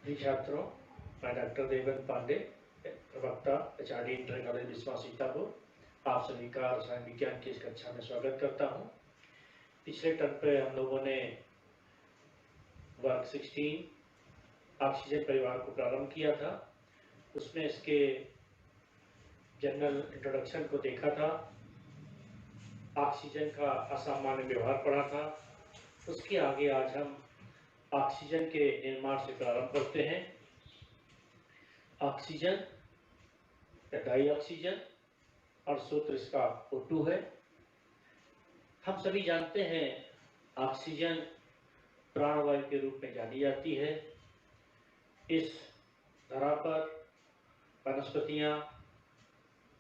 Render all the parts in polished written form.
प्रिय छात्रों, मैं डॉक्टर देवेंद्र पांडे, प्रवक्ता HRD inter college Biswa Sitapur आप सभी का रसायन विज्ञान की इस कक्षा में स्वागत करता हूं। पिछले टर्म पे हम लोगों ने वर्ग 16 ऑक्सीजन परिवार को प्रारंभ किया था। उसमें इसके जनरल इंट्रोडक्शन को देखा था, ऑक्सीजन का असामान्य व्यवहार पढ़ा था। उसके आगे आज हम ऑक्सीजन के निर्माण से प्रारंभ करते हैं। ऑक्सीजन या डाई ऑक्सीजन और सूत्र इसका O2 है। हम सभी जानते हैं ऑक्सीजन प्राणवायु के रूप में जानी जाती है। इस धरा पर वनस्पतियां,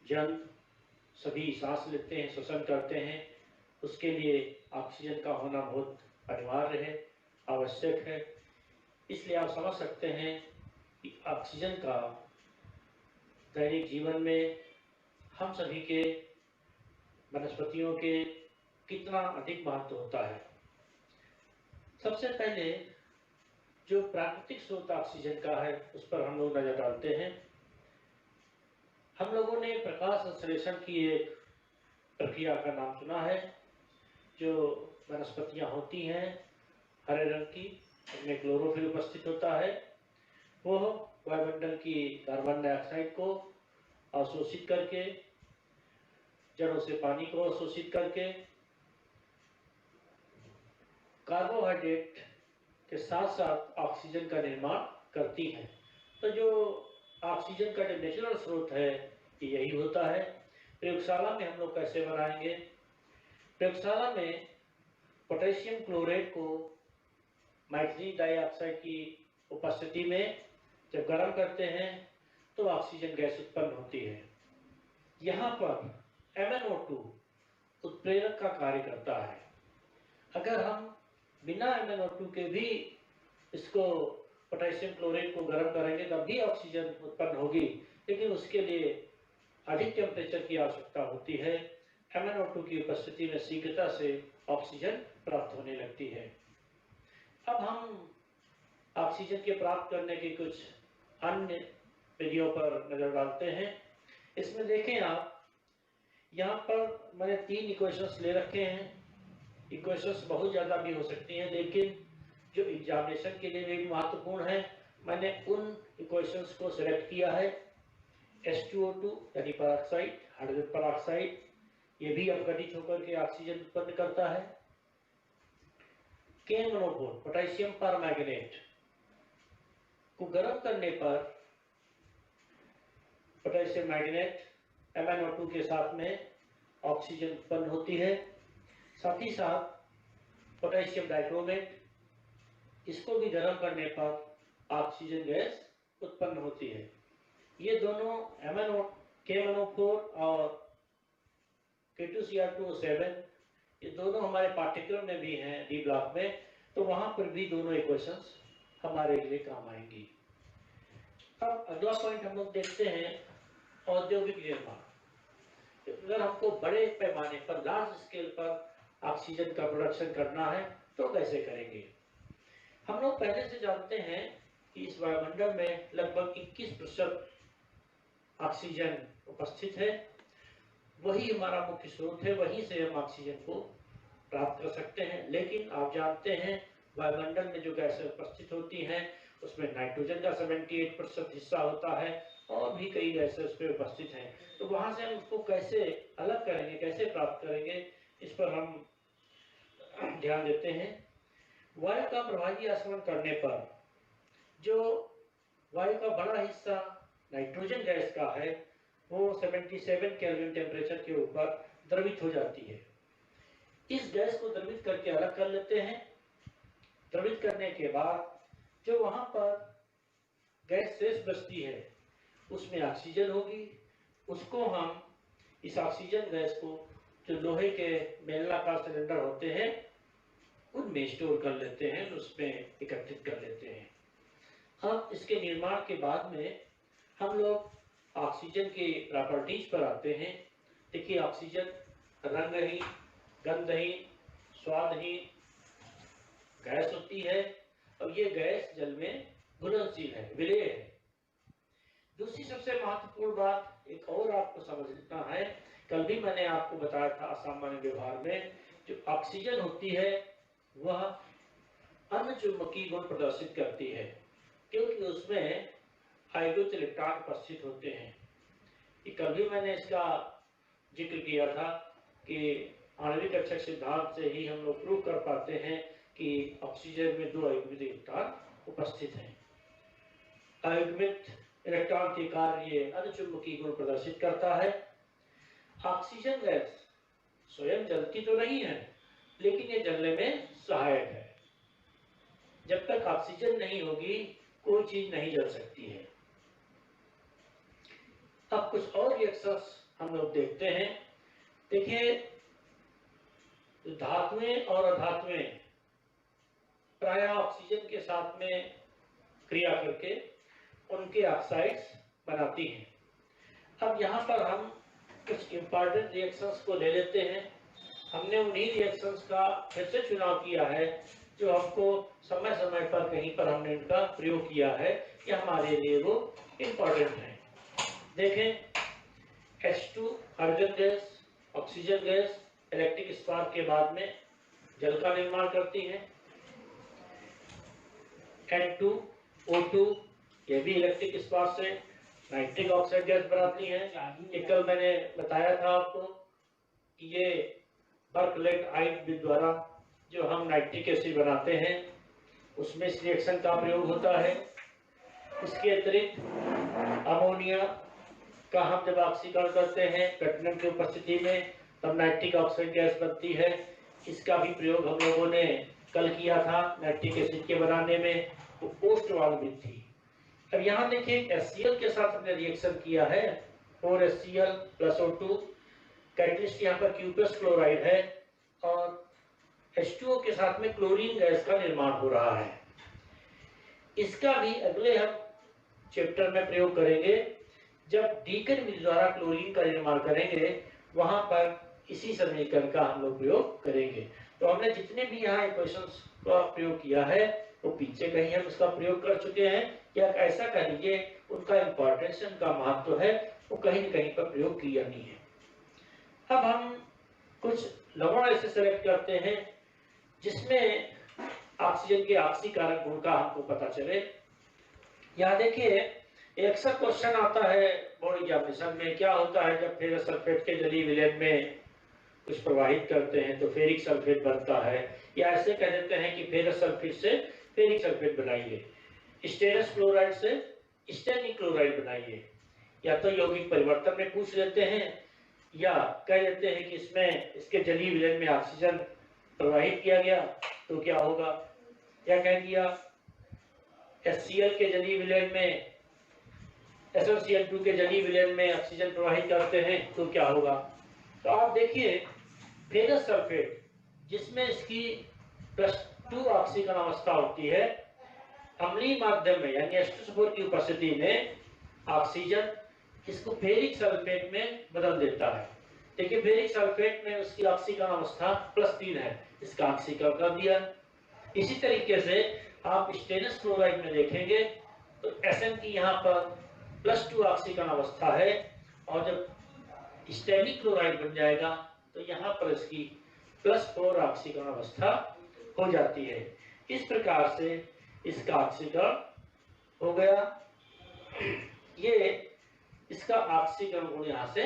जंतु सभी सांस लेते हैं, श्वसन करते हैं। उसके लिए ऑक्सीजन का होना बहुत अनिवार्य है, आवश्यक है। इसलिए आप समझ सकते हैं कि ऑक्सीजन का दैनिक जीवन में हम सभी के, वनस्पतियों के कितना अधिक महत्व होता है। सबसे पहले जो प्राकृतिक स्रोत ऑक्सीजन का है उस पर हम लोग नजर डालते हैं। हम लोगों ने प्रकाश संश्लेषण की एक प्रक्रिया का नाम सुना है। जो वनस्पतियां होती हैं हरे रंग की, उनमें क्लोरोफिल उपस्थित होता है। वो वायुमंडल की कार्बन डाइऑक्साइड को अवशोषित करके, जड़ों से पानी को अवशोषित करके, कार्बोहाइड्रेट के साथ साथ ऑक्सीजन का निर्माण करती हैं। तो जो ऑक्सीजन का जो नेचुरल स्रोत है यही होता है। प्रयोगशाला में हम लोग कैसे बनाएंगे? प्रयोगशाला में पोटेशियम क्लोराइड को मैग्नीशियम डाइऑक्साइड की उपस्थिति में जब गर्म करते हैं तो ऑक्सीजन गैस उत्पन्न होती है। यहाँ पर MnO2 उत्प्रेरक का कार्य करता है। अगर हम बिना MnO2 के भी इसको पोटेशियम क्लोराइड को गर्म करेंगे तब भी ऑक्सीजन उत्पन्न होगी, लेकिन उसके लिए अधिक टेम्परेचर की आवश्यकता होती है। MnO2 की उपस्थिति में शीघ्रता से ऑक्सीजन प्राप्त होने लगती है। अब हम ऑक्सीजन के प्राप्त करने की कुछ अन्य विधियों पर नजर डालते हैं। इसमें देखें आप, यहाँ पर मैंने 3 इक्वेशंस ले रखे हैं। इक्वेशंस बहुत ज़्यादा भी हो सकती हैं, लेकिन जो एग्जामिनेशन के लिए भी महत्वपूर्ण है, मैंने उन इक्वेशंस को सिलेक्ट किया है। H2O2 यानी पेरोक्साइड, हाइड्रोजन पेरोक्साइड, ये भी अपघटित होकर के ऑक्सीजन उत्पन्न करता है। KMnO4 पोटेशियम परमैंगनेट को गर्म करने पर पोटेशियम मैंगनेट MnO2 के साथ में ऑक्सीजन उत्पन्न होती है। साथ ही साथ पोटेशियम डाइक्रोमेट, इसको भी गर्म करने पर ऑक्सीजन गैस उत्पन्न होती है। ये दोनों KMnO4 और K2Cr2O7, ये दोनों हमारे पाठ्यक्रम में भी हैं डी ब्लॉक में, तो वहां पर भी दोनों इक्वेशंस हमारे लिए काम आएंगी। अब अगला पॉइंट हम लोग देखते हैं, औद्योगिक निर्माण। अगर हमको बड़े पैमाने पर, लार्ज स्केल पर ऑक्सीजन का प्रोडक्शन करना है तो कैसे करेंगे? हम लोग पहले से जानते हैं कि इस वायुमंडल में लगभग 21% ऑक्सीजन उपस्थित है। वही हमारा मुख्य स्रोत है, वहीं से हम ऑक्सीजन को प्राप्त कर सकते हैं। लेकिन आप जानते हैं वायुमंडल में जो गैसें उपस्थित होती हैं उसमें नाइट्रोजन का 78% हिस्सा होता है और भी कई गैसें उसमें उपस्थित हैं। तो वहां से हम उसको कैसे अलग करेंगे, कैसे प्राप्त करेंगे, इस पर हम ध्यान देते हैं। वायु का प्रभावी आचरण करने पर जो वायु का बड़ा हिस्सा नाइट्रोजन गैस का है वो 77 केल्विन टेम्परेचर के ऊपर द्रवित हो जाती है। इस गैस को द्रवित करके अलग कर लेते हैं। द्रवित करने के बाद जो वहां पर गैस शेष बचती है उसमें ऑक्सीजन होगी। उसको हम इस ऑक्सीजन गैस को जो लोहे के बेलनाकार सिलेंडर होते हैं उनमें स्टोर कर लेते हैं, उसमें एकत्रित कर लेते हैं। अब इसके निर्माण के बाद में हम लोग ऑक्सीजन के प्रॉपर्टीज पर आते हैं। देखिए, ऑक्सीजन रंगहीन, गंधहीन, स्वादहीन गैस होती है और ये गैस जल में घुलनशील है। महत्वपूर्ण बात एक और आपको समझना है, कल भी मैंने आपको बताया था असामान्य व्यवहार में जो ऑक्सीजन होती है वह अनचुंबकीय गुण प्रदर्शित करती है, क्योंकि उसमें हाइड्रोजन इलेक्ट्रॉन उपस्थित होते हैं। कि कल भी मैंने इसका जिक्र किया था कि आणविक कक्षक सिद्धांत से ही हम लोग प्रूव कर पाते हैं कि ऑक्सीजन में 2 अयुग्मित इलेक्ट्रॉन उपस्थित हैं। अयुग्मित इलेक्ट्रॉन के कारण ये अनचुंबकीय गुण प्रदर्शित करता है। ऑक्सीजन गैस स्वयं जलती तो नहीं है, लेकिन ये जलने में सहायक है। जब तक ऑक्सीजन नहीं होगी कोई चीज नहीं जल सकती है। अब कुछ और रिएक्शंस हम लोग देखते हैं। देखिए, धातुएं और अधातुएं प्रायः ऑक्सीजन के साथ में क्रिया करके उनके ऑक्साइड्स बनाती हैं। अब यहाँ पर हम कुछ इंपॉर्टेंट रिएक्शंस को ले लेते हैं। हमने उन्हीं रिएक्शंस का फिर से चुनाव किया है जो हमको समय समय पर कहीं पर हमने इनका प्रयोग किया है, कि हमारे लिए वो इम्पॉर्टेंट है। देखें, H2 hydrogen gas, oxygen gas electric spark के बाद में जल का निर्माण करती है। N2 O2 ये भी इलेक्ट्रिक स्पार्क से नाइट्रिक ऑक्साइड गैस बनाती है। ये कल मैंने बताया था आपको कि ये बर्कलेट आयन द्वारा जो हम नाइट्रिक एसिड बनाते हैं उसमें इस रिएक्शन का प्रयोग होता है। इसके अतिरिक्त अमोनिया का हम जब ऑक्सीकरण करते हैं प्लेटिनम की उपस्थिति में तब नाइट्रिक ऑक्साइड गैस बनती है। इसका भी प्रयोग हम लोगों ने कल किया था नाइट्रिक एसिड के बनाने में, तो पोस्ट वाल्व थी। अब यहाँ देखिए HCl के साथ हमने रिएक्शन किया है 4HCl + O2, कैटलिस्ट यहाँ पर Q+ क्लोराइड है और H2O के साथ में क्लोरीन गैस का निर्माण हो रहा है। इसका भी अगले हम चैप्टर में प्रयोग करेंगे। जब डीकन विधि द्वारा क्लोरीन का निर्माण करेंगे वहां पर इसी समीकरण का हम लोग प्रयोग करेंगे। तो हमने जितने भी यहाँ इक्वेशंस का प्रयोग किया है वो पीछे कहीं हम इसका प्रयोग कर चुके हैं, या ऐसा कह लीजिए उनका इंपॉर्टेंस, उनका महत्व है वो कहीं न कहीं पर प्रयोग किया नहीं है। अब हम कुछ लवण ऐसे सेलेक्ट करते हैं जिसमें ऑक्सीजन के ऑक्सीकारक गुण का हमको पता चले। यहाँ देखिए, अक्सर क्वेश्चन आता है बोर्ड एग्जामिनेशन में, क्या होता है जब फेरस सल्फेट के जलीय विलयन में कुछ प्रवाहित करते हैं तो फेरिक सल्फेट बनता है, या ऐसे कह देते हैं कि फेरस सल्फेट से फेरिक सल्फेट बनाइए, स्टेरस क्लोराइड से स्टेरिक क्लोराइड बनाइए। या तो यौगिक परिवर्तन में पूछ लेते हैं या कह देते हैं कि इसमें इसके जलीय विलयन में ऑक्सीजन प्रवाहित किया गया तो क्या होगा, या कह दिया HCl के जलीय विलयन में SnCl2 के जलीय विलयन में ऑक्सीजन प्रवाहित करते हैं तो क्या होगा। तो आप देखिए, फेरस सल्फेट जिसमें इसकी +2 ऑक्सीकरण अवस्था होती है, अम्लीय माध्यम में यानी H2SO4 की उपस्थिति में ऑक्सीजन इसको फेरिक सल्फेट में बदल देता है। देखिए, फेरिक सल्फेट में उसकी ऑक्सीकरण अवस्था +3 है, इसका ऑक्सीकरण कर दिया। इसी तरीके से आप स्टेनस क्लोराइड में देखेंगे तो Sn की यहाँ पर +2 ऑक्सीकरण अवस्था है, और जब स्टेरिक क्लोराइड बन जाएगा तो यहाँ पर इसकी +4 ऑक्सीकरण अवस्था हो जाती है। इस प्रकार से इसका ऑक्सीकरण हो गया। ये इसका ऑक्सीकरण गुण यहाँ से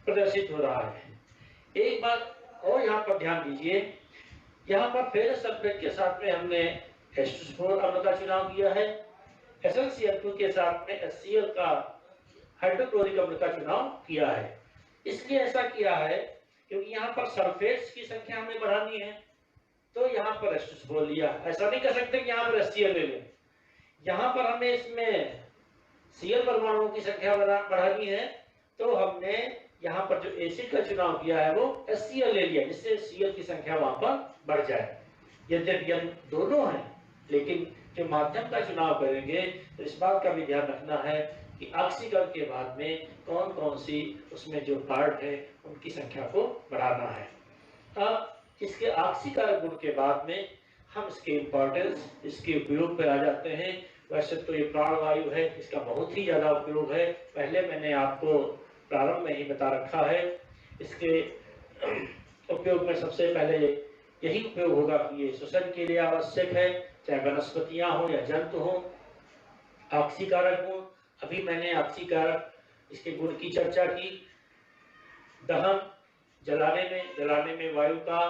प्रदर्शित हो रहा है। एक बात और यहाँ पर ध्यान दीजिए, यहाँ पर फेरस सल्फेट के साथ में हमने H2SO4 अम्ल का चुनाव किया है, SnCl2 के साथ में HCl का हाइड्रोक्लोरिक अम्ल का चुनाव किया है। इसलिए ऐसा किया है क्योंकि यहाँ पर सल्फेट्स की संख्या हमें बढ़ानी है, तो यहाँ पर H2SO4 लिया। ऐसा नहीं कर सकते कि यहाँ पर HCl ले लें। यहाँ पर हमें इसमें Cl परमाणुओं की संख्या बढ़ानी है, तो हमने यहाँ पर जो एसिड का चुनाव किया है वो HCl ले लिया, जिससे Cl की संख्या वहां पर बढ़ जाए। यद्यपि हम दोनों हैं, लेकिन जो माध्यम का चुनाव करेंगे तो इस बात का भी ध्यान रखना है कि ऑक्सीकरण के बाद में कौन कौन सी उसमें जो पार्ट है उनकी संख्या को बढ़ाना है। अब इसके ऑक्सीकारक गुण के बाद में हम इसके इंपॉर्टेंस, इसके उपयोग पर आ जाते हैं। वैसे तो ये प्राणवायु है, इसका बहुत ही ज़्यादा उपयोग है, पहले मैंने आपको प्रारंभ में ही बता रखा है। इसके उपयोग में सबसे पहले यही उपयोग होगा कि ये श्वसन के लिए आवश्यक है, चाहे वनस्पतियां हो या जंतु हो, ऑक्सीकारक हो। अभी मैंने ऑक्सीकारक इसके गुण की चर्चा की। दहन, जलाने में वायु का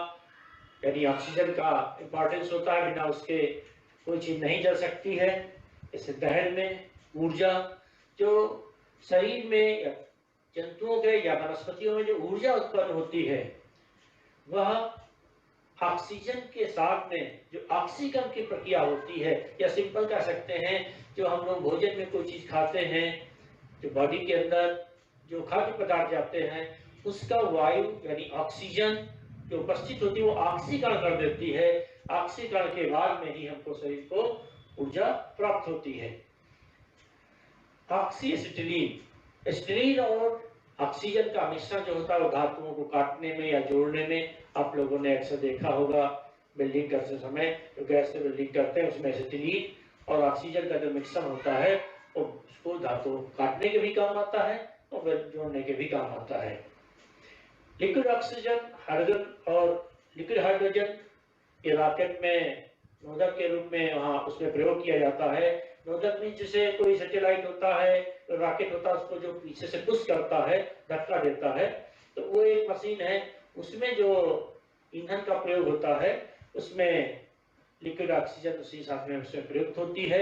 यानी ऑक्सीजन का इंपॉर्टेंस होता है, बिना उसके कोई चीज नहीं जल सकती है। इससे दहन में ऊर्जा, जो शरीर में जंतुओं के या वनस्पतियों में जो ऊर्जा उत्पन्न होती है, वह ऑक्सीजन के साथ में जो ऑक्सीकरण की प्रक्रिया होती है, या सिंपल कह सकते हैं जो हम लोग भोजन में कोई चीज खाते हैं, जो बॉडी के अंदर जो खाद्य पदार्थ जाते हैं, उसका वायु यानी ऑक्सीजन जो उपस्थित होती है वो ऑक्सीकरण कर देती है। ऑक्सीकरण के बाद में ही हमको शरीर को ऊर्जा प्राप्त होती है। ऑक्सीएसिटिलीन, एसिटिलीन और ऑक्सीजन का मिश्रण जो होता है वो धातुओं को काटने में या जोड़ने में, आप लोगों ने अक्सर देखा होगा बिल्डिंग करते समय जो गैस से बिल्डिंग करते हैं उसमें एसिटिलीन और ऑक्सीजन का जो मिश्रण होता है वो उसको धातु काटने के भी काम आता है और जोड़ने के भी काम आता है। लिक्विड ऑक्सीजन, हाइड्रोजन और लिक्विड हाइड्रोजन ये रॉकेट में नोदक के रूप में वहाँ उसमें प्रयोग किया जाता है। नोदक में जैसे कोई सैटेलाइट होता है, तो रॉकेट होता है, उसको जो पीछे से पुश करता है, धक्का देता है, तो वो एक मशीन है, उसमें जो ईंधन का प्रयोग होता है उसमें लिक्विड ऑक्सीजन उसी साथ में उसमें प्रयुक्त होती है।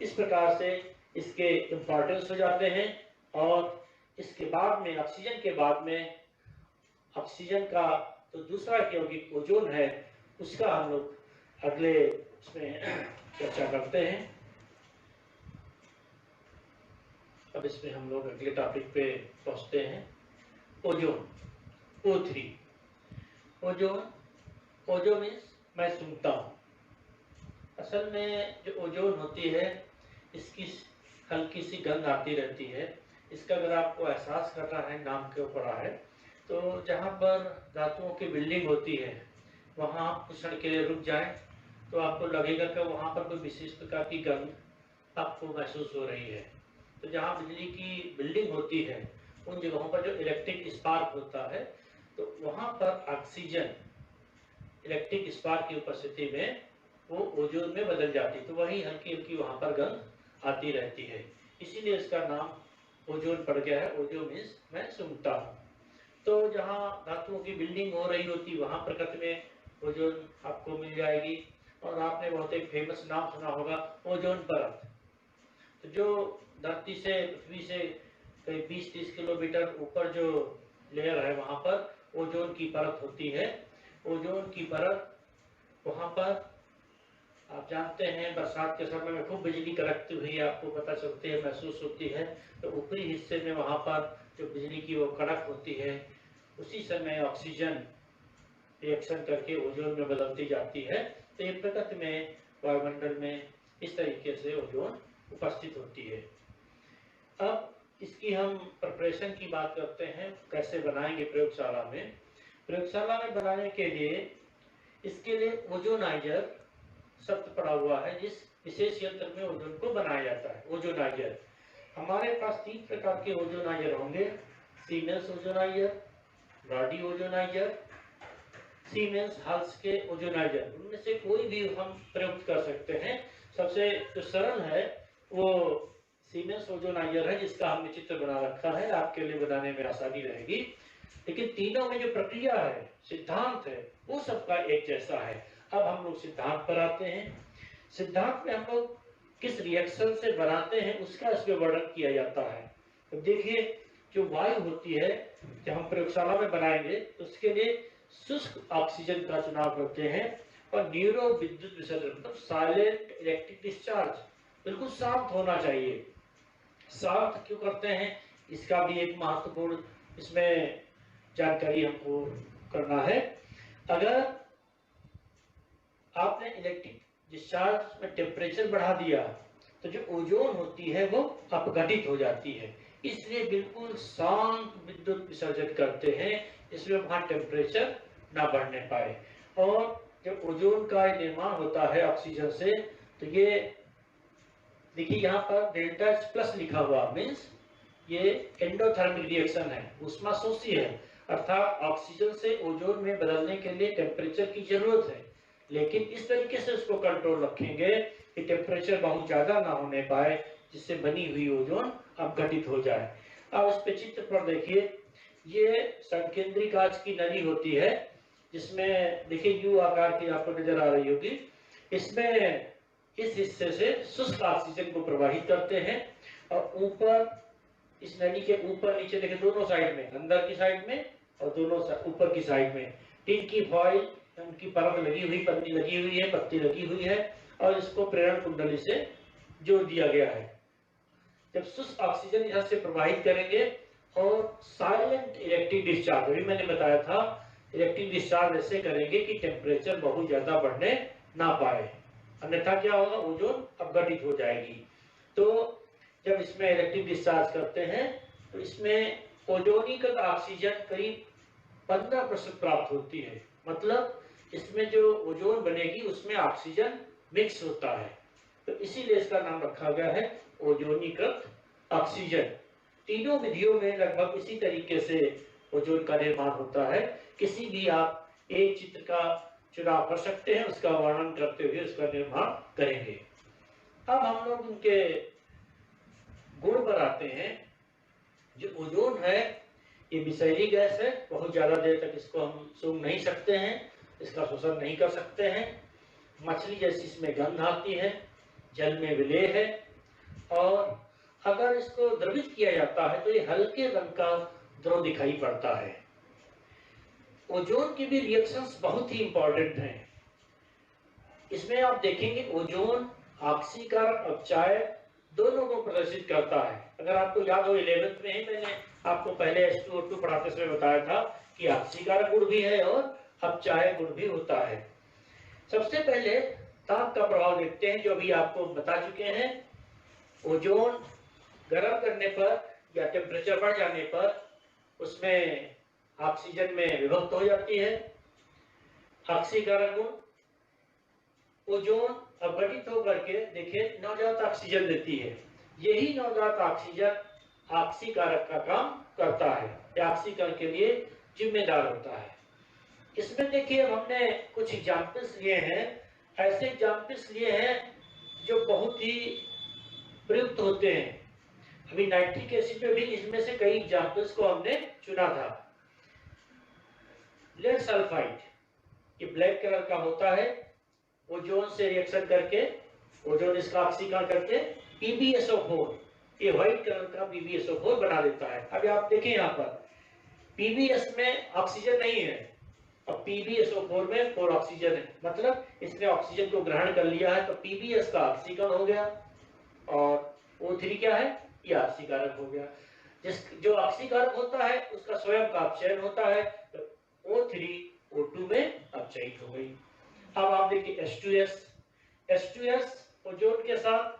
इस प्रकार से इसके इम्पोर्टेंस हो जाते हैं। और इसके बाद में ऑक्सीजन के बाद में ऑक्सीजन का तो दूसरा यौगिक ओजोन है, उसका हम लोग अगले इसमें चर्चा करते हैं। अब इसमें हम लोग अगले टॉपिक पे पहुंचते हैं। Ozone, O3। ओजोन मीन्स मैं सूंघता हूँ। असल में जो ओजोन होती है इसकी हल्की सी गंध आती रहती है। इसका अगर आपको एहसास करना है, नाम के ऊपर है, तो जहाँ पर धातुओं की बिल्डिंग होती है वहाँ आप कुछ क्षण के लिए रुक जाएं तो आपको लगेगा कि वहाँ पर कोई विशेष प्रकार की गंध आपको महसूस हो रही है। तो जहाँ बिजली की बिल्डिंग होती है उन जगहों पर जो इलेक्ट्रिक स्पार्क होता है, तो वहाँ पर ऑक्सीजन इलेक्ट्रिक स्पार्क की उपस्थिति में वो ओजोन में बदल जाती है, तो वही हल्की हल्की वहाँ पर गंध आती रहती है, इसीलिए इसका नाम ओजोन पड़ गया है। ओजोन मीन्स मैं सूंघता हूँ। तो जहाँ धातुओं की बिल्डिंग हो रही होती वहाँ प्रकृति में ओजोन आपको मिल जाएगी। और आपने बहुत एक फेमस नाम सुना होगा, ओजोन परत। तो जो धरती से, पृथ्वी से करीब 20-30 किलोमीटर ऊपर जो लेयर है वहाँ पर ओजोन की परत होती है। ओजोन की परत वहाँ पर आप जानते हैं बरसात के समय में खूब बिजली कड़कती हुई आपको पता चलती है, महसूस होती है। तो ऊपरी हिस्से में वहाँ पर जो बिजली की वो कड़क होती है, उसी समय ऑक्सीजन रिएक्शन करके ओजोन में बदलती जाती है। तो ये प्रकृति में वायुमंडल में इस तरीके से ओजोन उपस्थित होती है। अब इसकी हम प्रिपरेशन की बात करते हैं, कैसे बनाएंगे प्रयोगशाला में। प्रयोगशाला में बनाने के लिए इसके लिए ओजोनाइजर शब्द पड़ा हुआ है, जिस विशेष यंत्र में ओजोन को बनाया जाता है। ओजोनाइजर, हमारे पास 3 प्रकार के ओजोनाइजर होंगे। Siemens ozonizer, Brodie ozonizer, Siemens Halls के ओजोनाइजर, उनमें से कोई भी हम प्रयुक्त कर सकते हैं। सबसे जो सरल है वो सीमेंस ओजोनाइजर है, जिसका हमने चित्र बना रखा है, आपके लिए बनाने में आसानी रहेगी। लेकिन तीनों में जो प्रक्रिया है, सिद्धांत है, वो सबका एक जैसा है। अब हम लोग सिद्धांत पर आते हैं। सिद्धांत में हम लोग किस रिएक्शन से बनाते हैं उसका इसमें वर्णन किया जाता है। तो देखिए, जो वायु होती है जब हम प्रयोगशाला में बनाएंगे तो उसके लिए शुष्क ऑक्सीजन का चुनाव करते हैं और न्यूरो विद्युत विसर्जन, मतलब साइलेंट इलेक्ट्रिक डिस्चार्ज, बिल्कुल शांत होना चाहिए। शांत क्यों करते हैं, इसका भी एक महत्वपूर्ण इसमें जानकारी हमको करना है। अगर आपने इलेक्ट्रिक डिस्चार्ज में टेम्परेचर बढ़ा दिया तो जो ओजोन होती है वो अपघटित हो जाती है, इसलिए बिल्कुल शांत विद्युत विसर्जन करते हैं, इसलिए वहां टेम्परेचर ना बढ़ने पाए। और जब ओजोन का निर्माण होता है ऑक्सीजन से, तो ये देखिए यहाँ पर डेल्टा H प्लस लिखा हुआ मीन्स ये एंडोथर्मिक रिएक्शन है, ऊष्माशोषी है, अर्थात ऑक्सीजन से ओजोन में बदलने के लिए टेम्परेचर की जरूरत है, लेकिन इस तरीके से उसको कंट्रोल रखेंगे कि टेम्परेचर बहुत ज्यादा ना होने पाए जिससे बनी हुई ओजोन अपघटित हो जाए। अब इस पे चित्र पर देखिए, ये संकेंद्री कांच की नली होती है जिसमें देखिए यू आकार की आपको नजर आ रही होगी। इसमें इस हिस्से से शुष्क ऑक्सीजन को प्रवाहित करते हैं और ऊपर इस नली के ऊपर नीचे देखिए दोनों साइड में, अंदर की साइड में और दोनों ऊपर की साइड में टिन की फॉइल उनकी परत लगी हुई, पन्नी लगी हुई है, पत्ती लगी हुई है और इसको प्रेरण कुंडली से जोड़ दिया गया है। जब शुष्क ऑक्सीजन यहाँ से प्रवाहित करेंगे और साइलेंट इलेक्ट्रिक डिस्चार्ज, अभी मैंने बताया था इलेक्ट्रिक डिस्चार्ज ऐसे करेंगे कि टेम्परेचर बहुत ज्यादा बढ़ने ना पाए, अन्यथा क्या होगा, ओजोन अपघटित हो जाएगी। तो जब इसमें इलेक्ट्रिक डिस्चार्ज करते हैं तो इसमें ओजोनीकृत ऑक्सीजन करीब 15% प्राप्त होती है, मतलब इसमें जो ओजोन बनेगी उसमें ऑक्सीजन मिक्स होता है, तो इसीलिए इसका नाम रखा गया है ओजोनीकृत ऑक्सीजन। तीनों विधियों में लगभग इसी तरीके से ओजोन का निर्माण होता है। किसी भी आप एक चित्र का चुनाव कर सकते हैं, उसका वर्णन करते हुए उसका निर्माण करेंगे। अब हम लोग उनके गुण पर आते हैं। जो ओजोन है ये विषैली गैस है, बहुत ज्यादा देर तक इसको हम सूंघ नहीं सकते हैं, इसका शोषण नहीं कर सकते हैं, मछली जैसी इसमें गंध आती है, जल में विलेय है और अगर इसको द्रवित किया जाता है तो ये हल्के रंग का द्रव दिखाई पड़ता है। ओजोन की भी रिएक्शंस बहुत ही इंपॉर्टेंट हैं। इसमें आप देखेंगे ओजोन ऑक्सीकरण अपचाय दोनों को प्रदर्शित करता है। अगर आपको याद हो 11th में ही मैंने आपको पहले H2O2 पढ़ाते समय बताया था कि ऑक्सीकारक गुण भी है और अपचाय गुण भी होता है। सबसे पहले ताप का प्रभाव देखते हैं, जो अभी आपको बता चुके हैं। ओजोन गर्म करने पर या टेम्परेचर बढ़ जाने पर उसमें ऑक्सीजन में विभक्त हो जाती है। ऑक्सीकारक गुण, ओजोन अपघटित होकर के देखिए नवजात ऑक्सीजन देती है, यही नवजात ऑक्सीजन ऑक्सीकारक का काम करता है या ऑक्सीकरण के लिए जिम्मेदार होता है। इसमें देखिए हमने कुछ एग्जाम्पल्स लिए हैं, ऐसे एग्जाम्पल्स लिए हैं जो बहुत ही प्रयुक्त होते हैं। अभी नाइट्रिक एसिड में भी इसमें से कई एग्जाम्पल्स को हमने चुना था। लेड सल्फाइड, ये ब्लैक कलर का होता है, ओजोन से रिएक्शन करके ओजोन इसका ऑक्सीकरण करके PbSO4, ये व्हाइट कलर का PbSO4 बना देता है। अभी आप देखें यहाँ पर PbS में ऑक्सीजन नहीं है और PbSO4 में 4 ऑक्सीजन है, मतलब इसने ऑक्सीजन को ग्रहण कर लिया है, तो PbS का ऑक्सीकरण हो गया और O3 क्या है, ये ऑक्सीकारक हो गया। जो ऑक्सीकारक होता है उसका स्वयं का अपचयन होता है, तो O3 O2 में अपचयित हो गई। अब आप देखिए H2S ओजोन के साथ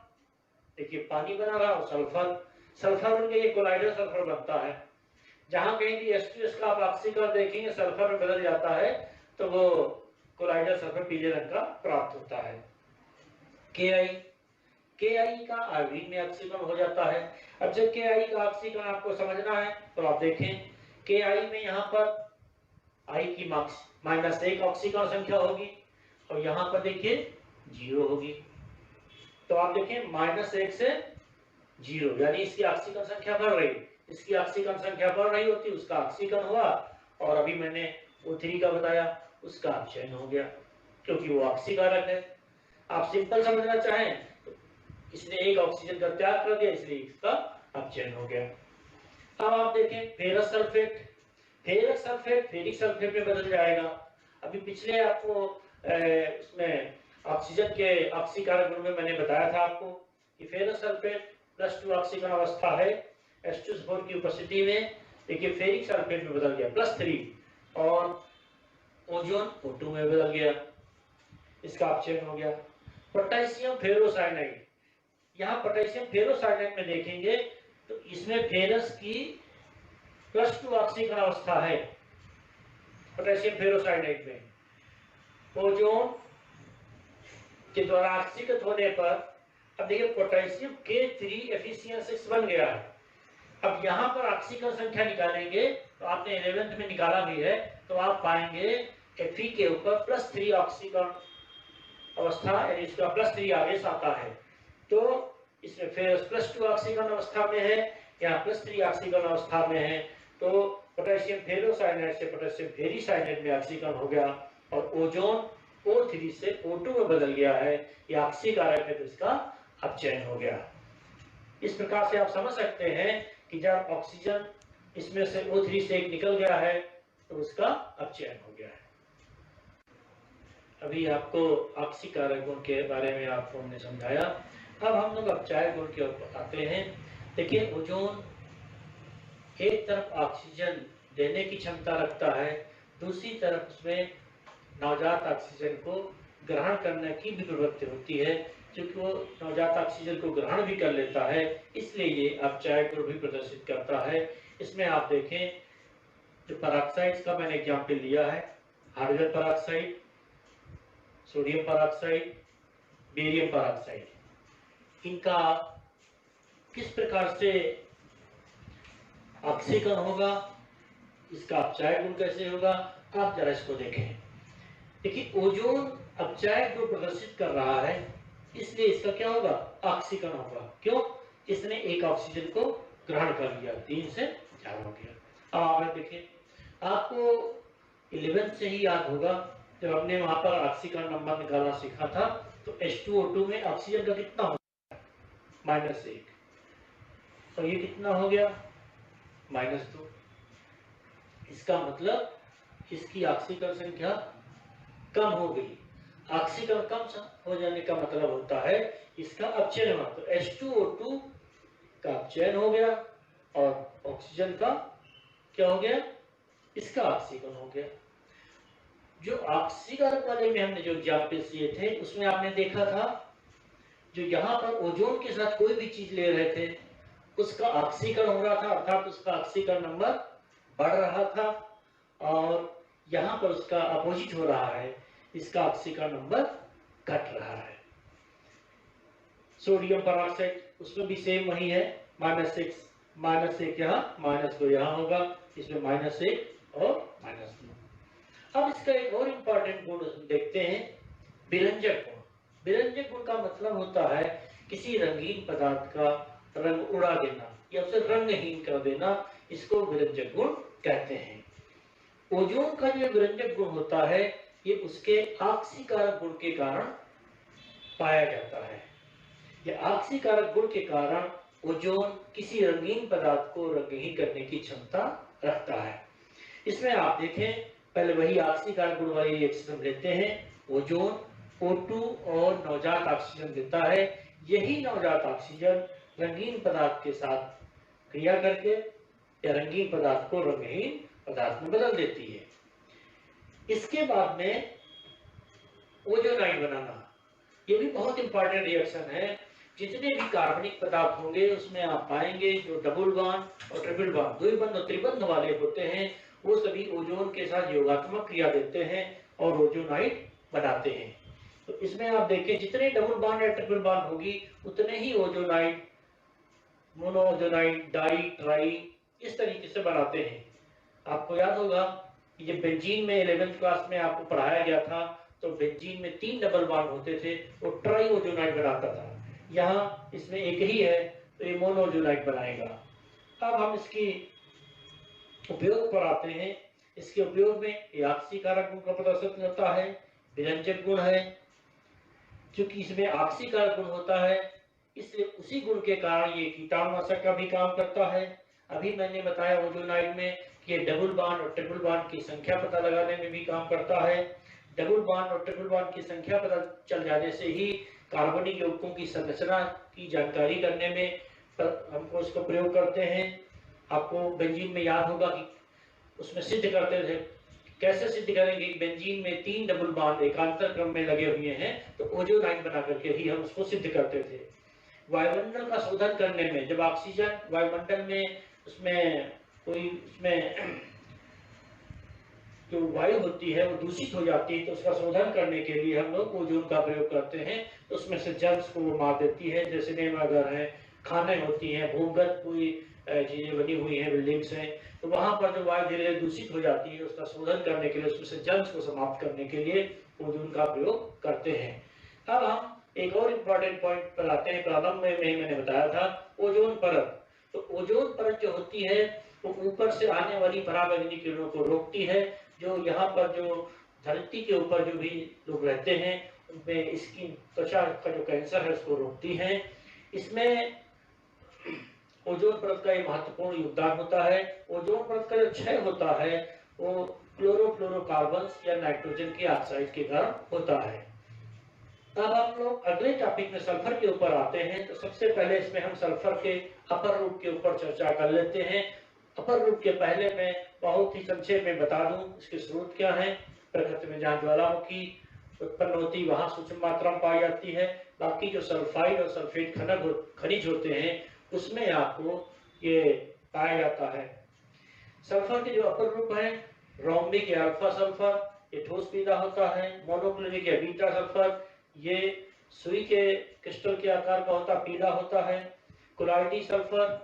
देखिए पानी बना रहा और सल्फर बन गया, ये कोलाइडल सल्फर बनता है। जहां कहीं भी H2S का आप ऑक्सीकरण देखेंगे सल्फर में बदल जाता है तो वो कोलाइडल सल्फर पीले रंग का प्राप्त होता है। KI का आयोडीन में ऑक्सीकरण हो जाता है। अब जब KI का ऑक्सीकरण आपको समझना है तो आप देखें KI में यहाँ पर I की -1 ऑक्सीकरण संख्या होगी और यहाँ पर देखिए 0 होगी, तो आप देखें -1 से 0, यानी इसकी ऑक्सीकरण संख्या बढ़ रही, इसकी ऑक्सीकरण संख्या बढ़ रही होती, उसका ऑक्सीकरण हुआ और अभी मैंने O3 का बताया उसका अपचयन हो गया क्योंकि वो ऑक्सीकारक है। आप सिंपल समझना चाहें तो इसने एक ऑक्सीजन का त्याग कर दिया इसलिए इसका अपचयन हो गया। अब आप देखें फेरस सल्फेट फेरिक सल्फेट में बदल जाएगा। अभी पिछले आपको उसमें ऑक्सीजन के ऑक्सीकारक गुण में मैंने बताया था आपको कि फेरस सल्फेट +2 ऑक्सीकरण अवस्था है, H2SO4 की उपस्थिति में देखिए फेरिक सल्फेट में बदल गया +3 और ओजोन O2 में बदल गया, इसका अपचयन हो गया। पोटेशियम फेरोसाइनाइड, यहाँ पोटेशियम फेरोसाइनाइड में देखेंगे तो इसमें फेरस की +2 ऑक्सीकरण अवस्था है पोटेशियम फेरोसाइनाइड में। ओजोन के द्वारा ऑक्सीकृत होने पर अब देखिए पोटेशियम K3 Fe6 बन गया है। अब यहाँ पर ऑक्सीकरण संख्या निकालेंगे तो आपने 11th में निकाला भी है, तो आप पाएंगे Fe के ऊपर +3 ऑक्सीकरण अवस्था, यानी इसका +3 आवेश आता है। तो इसमें फिर +2 ऑक्सीकरण अवस्था में है, यहाँ +3 ऑक्सीकरण अवस्था में है। तो पोटेशियम फेरोसाइनाइड से पोटेशियम फेरीसाइनाइड में ऑक्सीकरण हो गया और ओजोन O3 से O2 में बदल गया है। यह ऑक्सीकारक है तो इसका अपचयन हो गया। इस प्रकार से आप समझ सकते हैं कि जब ऑक्सीजन इसमें से O3 से एक निकल गया है तो उसका अपचयन हो गया है। अभी आपको ऑक्सीकारक गुण के बारे में आपको हमने समझाया। अब हम लोग अपचायक गुण के ऊपर आते हैं। देखिए ओजोन एक तरफ ऑक्सीजन देने की क्षमता रखता है, दूसरी तरफ उसमें नवजात ऑक्सीजन को ग्रहण करने की भी प्रवृत्ति होती है। क्योंकि वो नवजात ऑक्सीजन को ग्रहण भी कर लेता है, इसलिए ये अपचायक गुण भी प्रदर्शित करता है। इसमें आप देखें, जो पेरोक्साइड्स का मैंने एग्जाम्पल लिया है, hydrogen peroxide, sodium peroxide, barium peroxide, इनका किस प्रकार से ऑक्सीकरण होगा, इसका अपचायक गुण कैसे होगा, आप जरा इसको देखें। देखिए ओजोन अपचायक गुण प्रदर्शित कर रहा है, इसलिए इसका क्या होगा, ऑक्सीकरण होगा। क्यों, इसने एक ऑक्सीजन को ग्रहण कर लिया, 3 से 4 हो गया। अब आप देखें, आपको 11th से ही याद होगा, जब हमने वहां पर ऑक्सीकरण नंबर निकालना सीखा था, तो H2O2 में ऑक्सीजन का कितना हो गया, -1, और ये कितना हो गया, -2। इसका मतलब इसकी ऑक्सीकरण संख्या कम हो गई। ऑक्सीकरण कम हो जाने का मतलब होता है इसका अपचयन होना। तो H2O2 का अपचयन हो गया और ऑक्सीजन का क्या हो गया, इसका ऑक्सीकरण हो गया। जो ऑक्सीकरण वाले में हमने जो एग्जाम्पल दिए थे, उसमें आपने देखा था, जो यहाँ पर ओजोन के साथ कोई भी चीज ले रहे थे, उसका ऑक्सीकरण हो रहा था, अर्थात उसका ऑक्सीकरण नंबर बढ़ रहा था, और यहाँ पर उसका अपोजिट हो रहा है, इसका ऑक्सीकरण नंबर घट रहा है। सोडियम पेरोक्साइड, उसमें भी सेम वही है, -6, -1 यहाँ, -2 यहाँ होगा, इसमें -1 और -2। अब इसका एक और इम्पॉर्टेंट गुण देखते हैं, विरंजक गुण। विरंजक गुण का मतलब होता है किसी रंगीन पदार्थ का रंग उड़ा देना या उसे रंगहीन कर देना, इसको विरंजक गुण कहते हैं। ओजोन का जो विरंजक गुण होता है, ये उसके ऑक्सीकारक गुण के कारण पाया जाता है। यह ऑक्सीकारक गुण के कारण ओजोन किसी रंगीन पदार्थ को रंगहीन करने की क्षमता रखता है। इसमें आप देखें, पहले वही ऑक्सीकारक गुण वाली रिएक्शन हम लेते हैं। ओजोन O2 और नवजात ऑक्सीजन देता है। यही नवजात ऑक्सीजन रंगीन पदार्थ के साथ क्रिया करके या रंगीन पदार्थ को रंगहीन पदार्थ में बदल देती है। इसके बाद में ओजोनाइड बनाना, ये भी बहुत इंपॉर्टेंट रिएक्शन है। जितने भी कार्बनिक पदार्थ होंगे उसमें आप पाएंगे जो डबल बॉन्ड और ट्रिपल बॉन्ड, द्विबंध और त्रिबंध वाले होते हैं, वो सभी ओजोन के साथ योगात्मक क्रिया देते हैं और ओजोनाइड बनाते हैं। तो इसमें आप देखें, जितने डबल बॉन्ड या ट्रिपल बॉन्ड होगी उतने ही ओजोनाइड, मोनोओजोनाइड, डाई, ट्राई इस तरीके से बनाते हैं। आपको याद होगा कि जब बेंजीन में 11th क्लास में आपको पढ़ाया गया था, तो बेंजीन में 3 डबल बॉन्ड होते थे, वो ट्राई ओजोनाइड बनाता था। यहाँ इसमें एक ही है, तो ये मोनोओजोनाइड बनाएगा। अब हम इसकी उपयोग पर आते हैं। इसके उपयोग में ये ऑक्सीकारक गुण का प्रदर्शन होता है, विरंजक गुण है। क्योंकि इसमें ऑक्सीकारक गुण होता है, इसलिए उसी गुण के कारण ये कीटाणुनाशक का भी काम करता है। अभी मैंने बताया ओजोनाइड में कि ये डबल बॉन्ड और ट्रिपल बॉन्ड की संख्या पता लगाने में भी काम करता है। डबल बॉन्ड और ट्रिपल बॉन्ड की संख्या पता चल जाने से ही कार्बनिक यौगिकों की संरचना की जानकारी करने में हमको उसको प्रयोग करते हैं। आपको बेंजीन में याद होगा कि उसमें सिद्ध करते थे, कैसे सिद्ध करेंगे कि बेंजीन में 3 डबल बॉन्ड एकांतर क्रम में लगे हुए हैं, तो ओजोनाइड बना करके ही हम उसको सिद्ध करते थे। वायुमंडल का शोधन करने में, जब ऑक्सीजन वायुमंडल में उसमें कोई उसमें जो वायु होती है वो दूषित हो जाती है, तो उसका शोधन करने के लिए हम लोग ओजोन का प्रयोग करते हैं। तो उसमें से जर्म्स को वो मार देती है, जैसे नेमागर है, खाने होती हैं, भूमिगत कोई चीजें बनी हुई हैं, बिल्डिंग्स हैं, तो वहां पर जो वायु धीरे धीरे दूषित हो जाती है, उसका शोधन करने के लिए, उसमें से जर्म्स को समाप्त करने के लिए ओजोन का प्रयोग करते हैं। अब हम एक और इम्पोर्टेंट पॉइंट पर आते हैं। प्रारंभ में मैंने बताया था ओजोन परत। तो ओजोन परत जो होती है वो ऊपर से आने वाली पराबैंगनी किरणों को रोकती है, जो यहाँ पर जो धरती के ऊपर जो भी लोग रहते हैं उनमें स्किन, त्वचा का जो कैंसर है उसको रोकती है। इसमें ओजोन परत का एक महत्वपूर्ण योगदान होता है। ओजोन परत का जो क्षय होता है वो क्लोरोफ्लोरोकार्बन्स या नाइट्रोजन के ऑक्साइड के कारण होता है। अब हम लोग अगले टॉपिक में सल्फर के ऊपर आते हैं। तो सबसे पहले इसमें हम सल्फर के अपर रूप के ऊपर चर्चा कर लेते हैं। अपर रूप के पहले मैं बहुत ही संक्षेप में बता दूं इसके स्रोत क्या है। प्रकृति में जहाँ ज्वालामुखी उत्पन्न होती वहां सूक्ष्म मात्रा में पाई जाती है। बाकी जो सल्फाइड और सल्फेट खनिज होते हैं उसमें आपको ये पाया जाता है। सल्फर के जो अपर रूप है, रोम्बिक या अल्फा सल्फर, ये ठोस पीला होता है। मोनोक्लोनिक या बीटा सल्फर, ये सुई के क्रिस्टल के आकार का होता, पीला होता है। कोलाइडी सल्फर,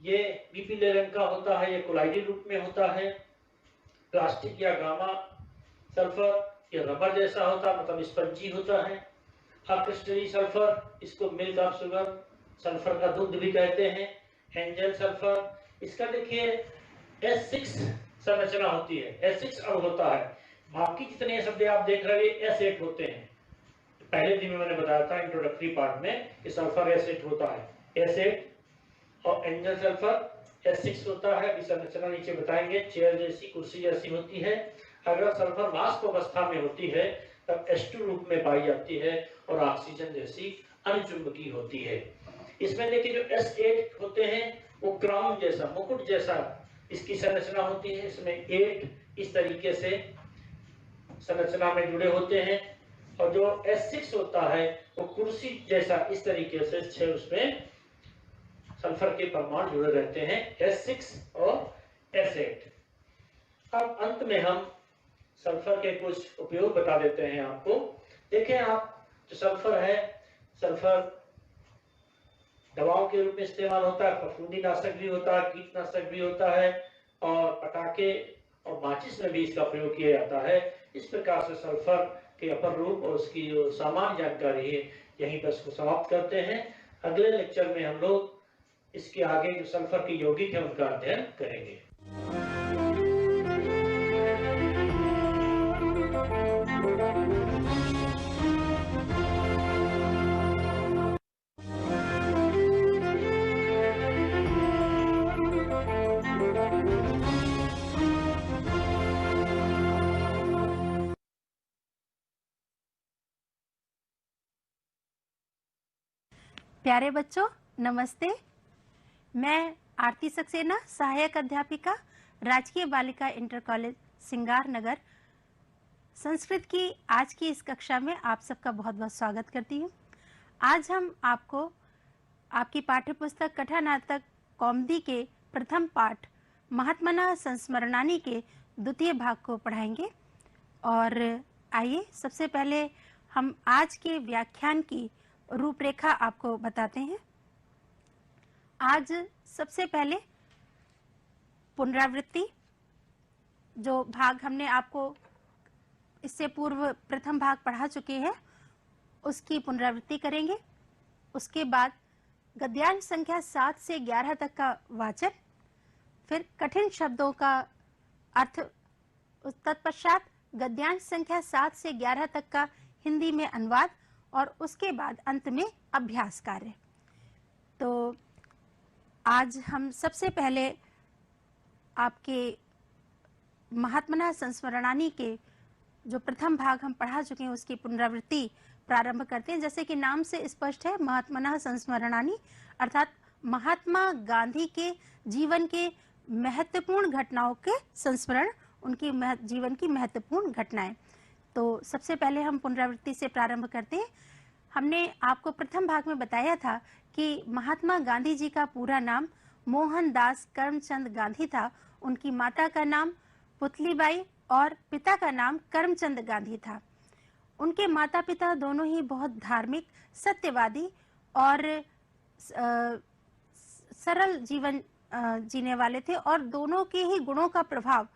ये भी पीले रंग का होता है, ये कोलाइडी रूप में होता है। प्लास्टिक या गामा सल्फर, ये रबर जैसा होता, मतलब स्पंजी होता है। अक्रिस्टली सल्फर, इसको मिल्क ऑफ शुगर, सल्फर का दूध भी कहते हैं। एंजल सल्फर, इसका देखिए S6 संरचना होती है, S6 अब होता है। बाकी जितने शब्द आप देख रहे हैं S8 होते हैं। पहले दिन में मैंने बताया था इंट्रोडक्टरी पार्ट में कि सल्फर S8 होता है, S8। और एंजल सल्फर S6 होता है। अभी संरचना नीचे बताएंगे। चेयर जैसी, कुर्सी जैसी होती है। अगर सल्फर वाष्प अवस्था में होती है तब H2 रूप में पाई जाती है और ऑक्सीजन जैसी अनुचुंबकीय होती है। इसमें देखिए जो S8 होते हैं वो क्राउन जैसा, मुकुट जैसा इसकी संरचना होती है। इसमें 8 इस तरीके से संरचना में जुड़े होते हैं। और जो S6 होता है वो कुर्सी जैसा इस तरीके से 6 उसमें सल्फर के परमाणु जुड़े रहते हैं, S6 और S8। अब अंत में हम सल्फर के कुछ उपयोग बता देते हैं आपको। देखें आप, जो सल्फर है, सल्फर दवाओं के रूप में इस्तेमाल होता है, फफूंदीनाशक भी होता है, कीटनाशक भी होता है, और पटाखे और माचिस में भी इसका प्रयोग किया जाता है। इस प्रकार से सल्फर के अपर रूप और उसकी जो सामान्य जानकारी है यहीं पर इसको समाप्त करते हैं। अगले लेक्चर में हम लोग इसके आगे जो सल्फर की यौगिक है उनका अध्ययन करेंगे। प्यारे बच्चों नमस्ते। मैं आरती सक्सेना, सहायक अध्यापिका, राजकीय बालिका इंटर कॉलेज सिंगार नगर, संस्कृत की आज की इस कक्षा में आप सबका बहुत बहुत स्वागत करती हूँ। आज हम आपको आपकी पाठ्य पुस्तक कथानाटक कौमुदी के प्रथम पाठ महात्मनः संस्मरणानि के द्वितीय भाग को पढ़ाएंगे। और आइए सबसे पहले हम आज के व्याख्यान की रूपरेखा आपको बताते हैं। आज सबसे पहले पुनरावृत्ति, जो भाग हमने आपको इससे पूर्व प्रथम भाग पढ़ा चुके हैं उसकी पुनरावृत्ति करेंगे। उसके बाद गद्यांश संख्या 7 से 11 तक का वाचन, फिर कठिन शब्दों का अर्थ, तत्पश्चात गद्यांश संख्या 7 से 11 तक का हिंदी में अनुवाद, और उसके बाद अंत में अभ्यास कार्य। तो आज हम सबसे पहले आपके महात्मनः संस्मरणानि के जो प्रथम भाग हम पढ़ा चुके हैं उसकी पुनरावृत्ति प्रारंभ करते हैं। जैसे कि नाम से स्पष्ट है, महात्मनः संस्मरणानि अर्थात महात्मा गांधी के जीवन के महत्वपूर्ण घटनाओं के संस्मरण, उनकी जीवन की महत्वपूर्ण घटनाएं। तो सबसे पहले हम पुनरावृत्ति से प्रारंभ करते हैं। हमने आपको प्रथम भाग में बताया था कि महात्मा गांधी जी का पूरा नाम मोहनदास करमचंद गांधी था। उनकी माता का नाम पुतलीबाई और पिता का नाम करमचंद गांधी था। उनके माता पिता दोनों ही बहुत धार्मिक, सत्यवादी और सरल जीवन जीने वाले थे और दोनों के ही गुणों का प्रभाव